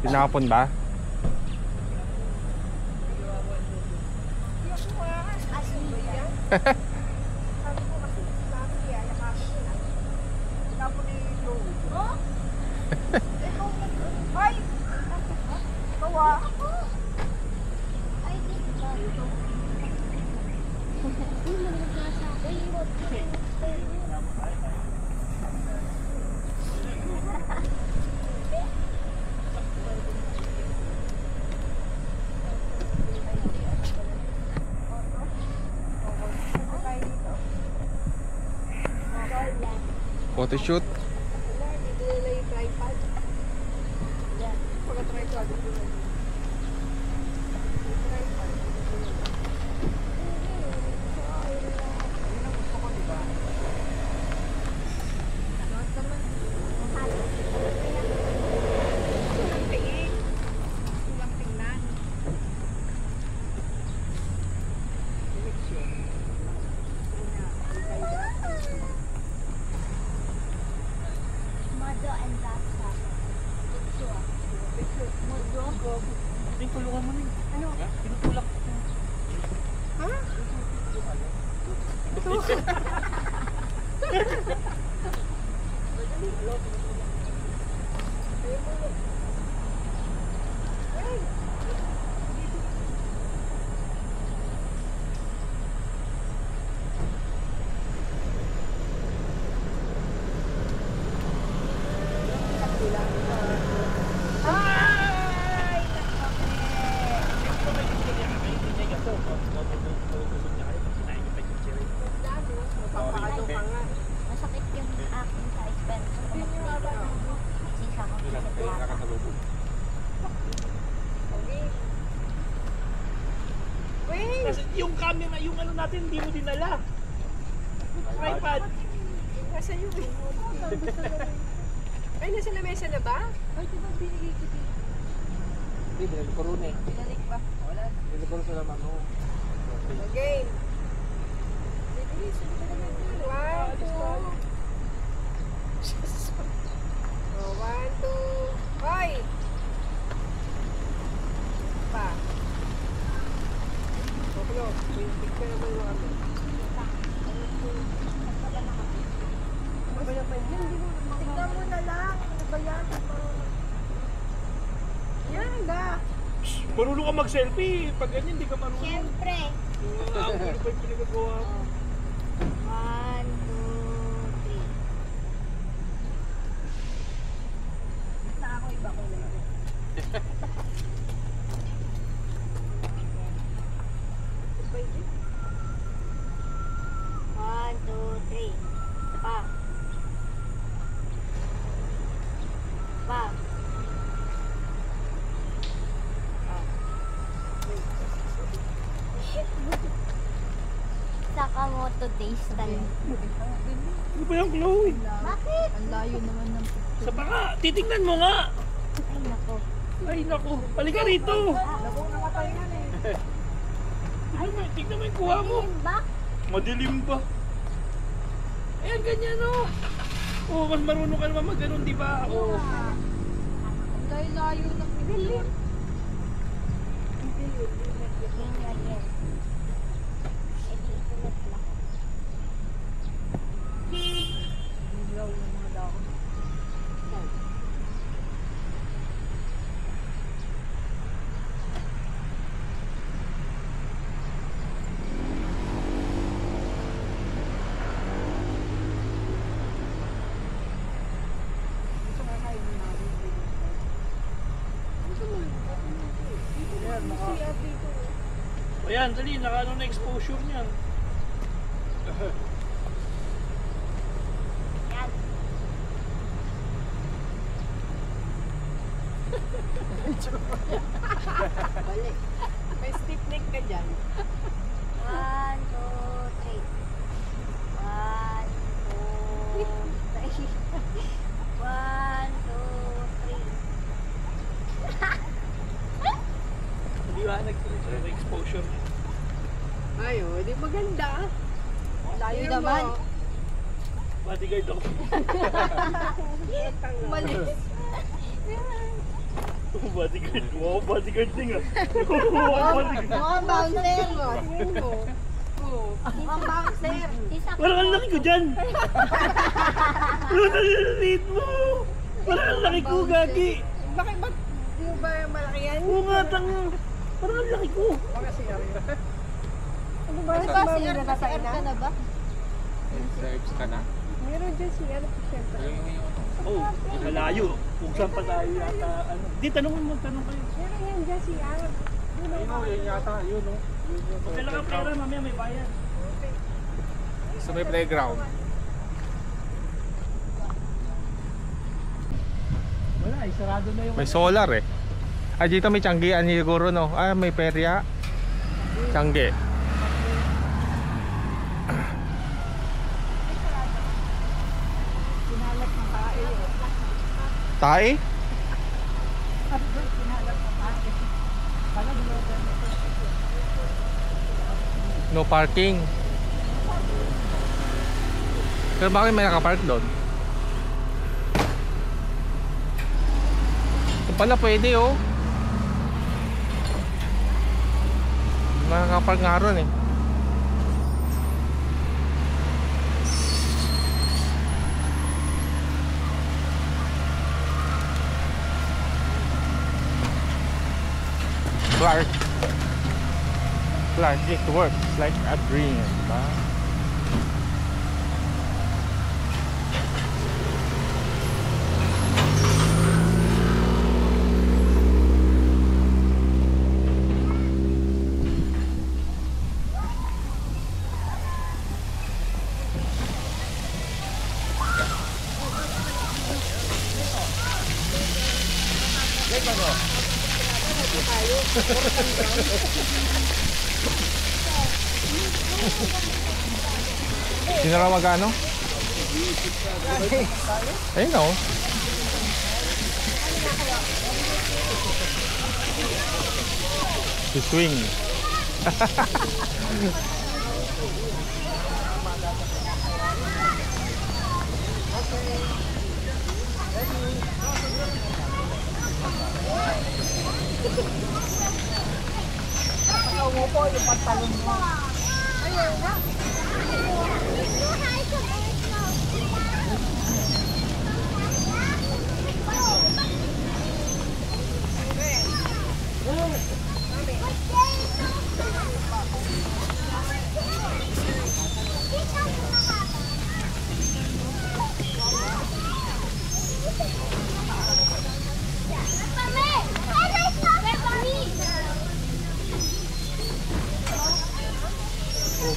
Tinapon ba? Photo shoot. Kulungan mo rin. Ano? Pinutulak. Ha? Ito. Masakit yung akin sa expense. Sisa ko. Yung camera, yung ano natin, hindi mo dinala. Tripod. Nasa iyo eh. Ay, nasa lamesa na ba? Ay, di ba binigay ko dito? Hindi, binalik ko rin eh. Binalik ba? Wala. Binalik ko rin sa laman mo. Okay. Bibilis. One, two. Oh, one, two. Hoy! Pa. Oklo, pick ka naman yung ano. Tingnan mo na lang. Ano ba yan? Yan, ga. Marunong ka mag-selfie. Pag ganyan, hindi ka marunong. Siyempre. Ang ano pa yung pinagagawa mo? 1, 2, 3. Basta ako iba ko na lang. Pwede? 1, 2, 3. Pa. Pa. Sakamoto Daystan. Ano ba yung Chloe? Bakit? Ang layo naman ng picture. Sa baka, titignan mo nga. Ay, nako. Ay, naku. Halika rito. Labong nakatay na eh. Tignan mo yung kuha mo. Ba? Madilim ba? Ayan, ganyan o. Oh, mas marunong ka naman mag-ganon, di ba? Oh. Ang layo ng picture. Yan, yan. Eh, di itulat lang. Ilaw yung mga dahon. Ayan, dali, naka-ano na exposure niyan. Yan. Balik. May stiff neck ka dyan. 1, 2, 3. 1, 2, 3. 1, 2, 3. Maliwanag sa exposure niya. Ay, oh, di maganda. Layo Yun naman. mo. 1, bodyguard ako. Malis. Bodyguard. Wow, bodyguard din ah. Wow, bodyguard. Mukhang bouncer. Mukhang bouncer. Parang ang laki ko dyan. Parang ang liit mo. Parang ang laki ko, Gagi. Bakit ba't di mo ba malaki yan? Oo nga, tanga. Parang ang laki ko. Ano ba? Ano ba, CR ka na ba? Stripes ka na? Meron dyan siya. Siyempre. Oh, malayo. Kung saan pa tayo yata. Ano. Di, tanongin mo, tanong kayo. Meron yan dyan siya. Ayun o, yun yata. Yun o. Kung kailan ka pera, mamaya may bayan. Sa may playground. Wala, sarado na yung... May solar eh. Ah, dito may tiyanggian siguro no. Ah, may perya. Tiyangge. Tae? No parking. Pero bakit may nakapark doon? Ito pala pwede oh. Nakapark nga ron eh. Clark, it works like a dream, diba? Sino raw magano? Ayun o. To swing. Umupo yung pantalon mo. Ayun na.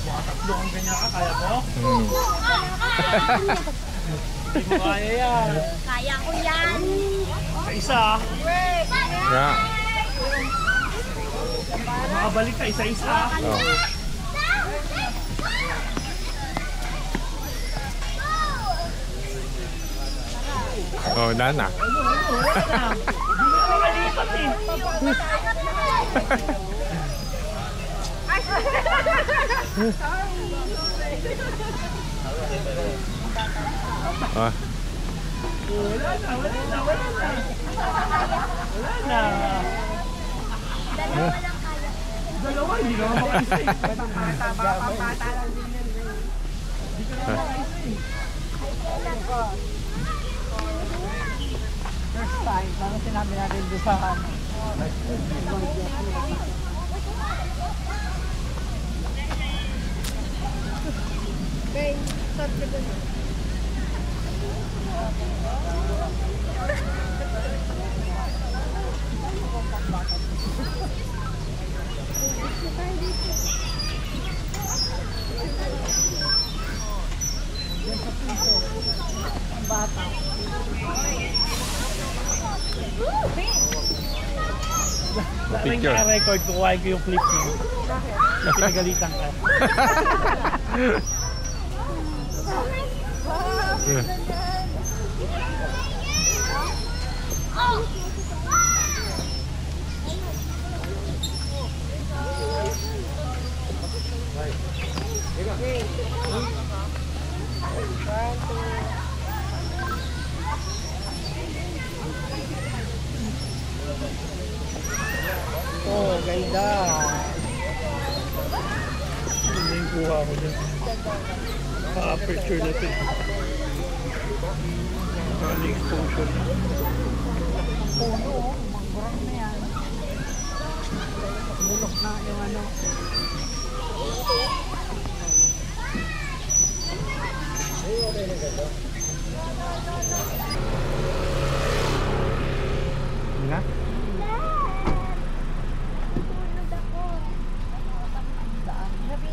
Tatlo ang ganyan ka, kaya mo? Hindi mo kaya yan. Kaya ko yan. Sa isa, Yeah. makabalik ka isa-isa. Oh. Oh, wala na. Hindi mo makalipat eh. Ah. Wala na. Dalawa lang kaya. Dalawa, hindi naman makaisa eh. Bata lang din yan. First time, parang sinabi natin doon sa ano. Okay, start ka dun. Ang bata. Parang Picture. naka-record, kukuhain ko yung clip niyo. Kasi nagalitan ka. One, two, Ano yung kuha ko dyan? Pa-aperture na ito. Kali exposure. Puno, manggrang na yan. Bulok na yung ano. Yun na?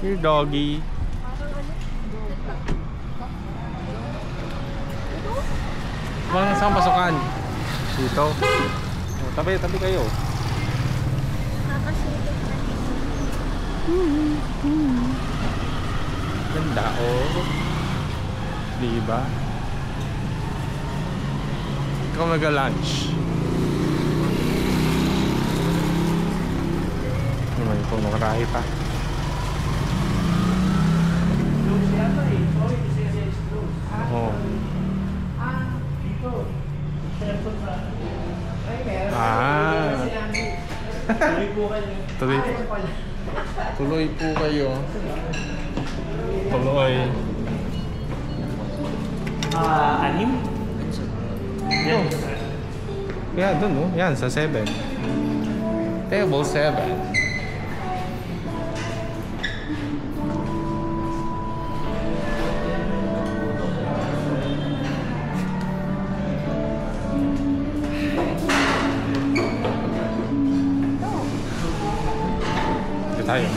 Your doggy. Mga saan pasukan? Dito. Oh, tabi kayo. Nakakasilip na Ganda oh. Diba? Ikaw mag-lunch. Naman kung makarahi pa. Oo. Ah. Tuloy po kayo. Tuloy. Anim? Yan. Kaya dun oh. Yan sa 7. Table 7. Ito tayo.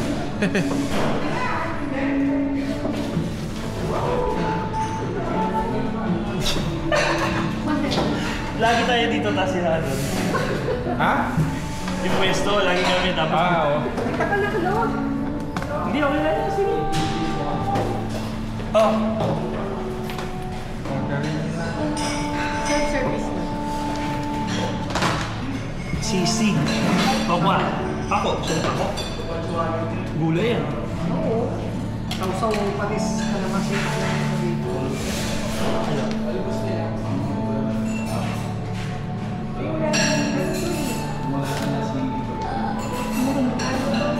Lagi tayo dito tapos sila doon. Ha? Yung pwesto, lagi kami tapos... Oo. Hindi, okay na yan. Sige. Oh. Self-service na. Sisig. Pakwa. Pako. Saan pako? Gulay yan. Oo. Sausaw, patis, kalamansi.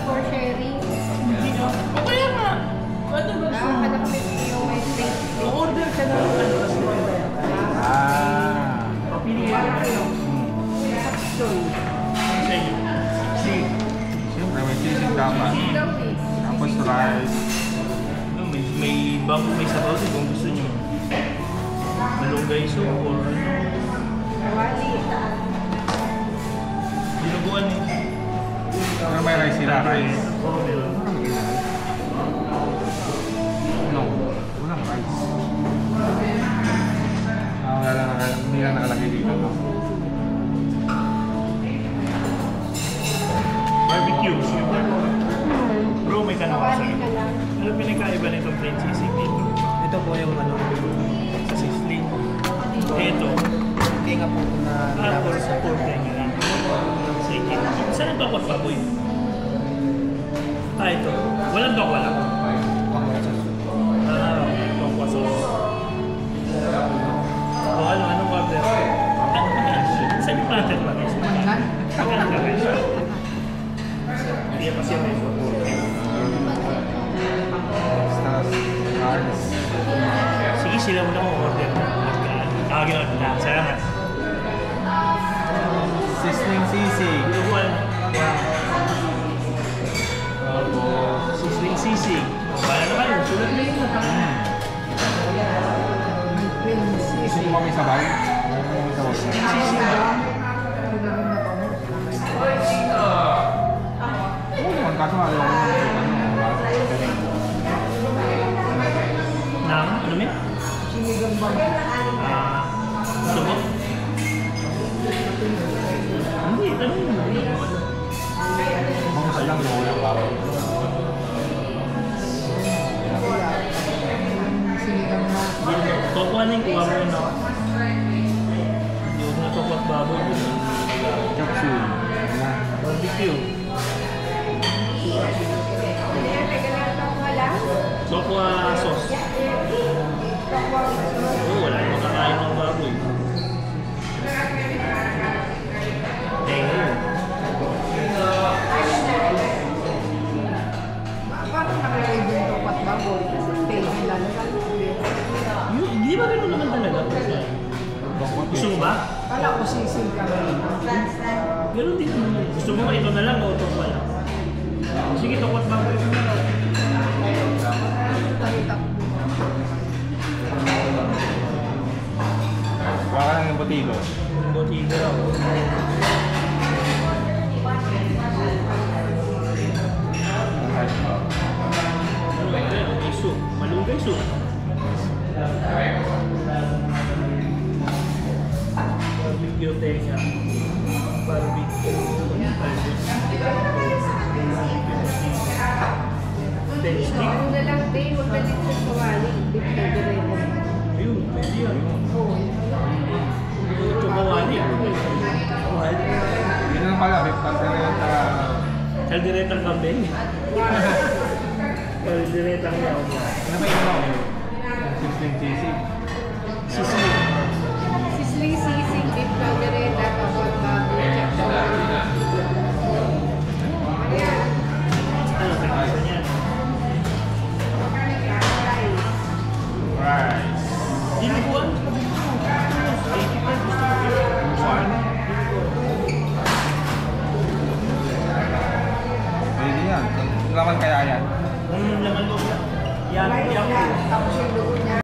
For sharing. Okay nga. Ano ba? Nakakala kami yung may drink. Order ka na. Ah. Papili ka na kayo. Sa inyo. Sisig. Siyempre may sisig dapat. Tapos rice. May bang may sabaw din kung gusto nyo. Malunggay soup or ano. Dinuguan eh. Pero may rice sila, rice. Oo, meron. No, walang rice. Hindi lang nakalagay dito. No? Barbecue. Bro, may tanong ako sa'yo. Ano pinagkaiba nitong plain sisig dito? Ito po yung ano, Sa sisling. Ito. tinga po na Or sa pork tenga. Sige. Saan ang bakwat baboy? Ito. Walang bakwat lang. Bakwat sauce. O anong order? Saan yung platter ba guys? Magkano ka guys? Hindi pa siya may sige, sila muna kung order na. Tawagin ako na. Salamat. Sisling sisig. Binubuan. Sisling sisig. Bahala na kayo. Sulat na yun. Gusto mo kami sabay? Sisig ba? Oo naman, kaso ayaw ko Nang? Ano mo? Sinigang ba? Gusto mo? Hindi, ano yun? Mga lang yung walang baboy. Sinigang na. Tokwa na yung kuha mo yun. Hindi ko na tokwa at baboy. Chop suey. Barbecue. Tokwa sauce. Oo, wala yung makakain ng baboy. Tenga yun. talaga. Gusto mo ba? Kala ko sisil ka rin. Ganun din naman. Gusto mo ba ito na lang o ito wala? Sige, tokot ba? Talitap. Baka lang yung butigo. Botiga raw. Malunggay soup. Malunggay soup. Barbecue tenga. Barbecue. Steak. Ano na lang, babe, huwag na dito sa kawali. Big targarete. Ayun, pwede yan. Oo, yun. Chokawali. Yun lang pala, may pantaleta. Kalderetang kambing. Kalderetang yaw. Ano ba yung mga? 16 cc. Sisig.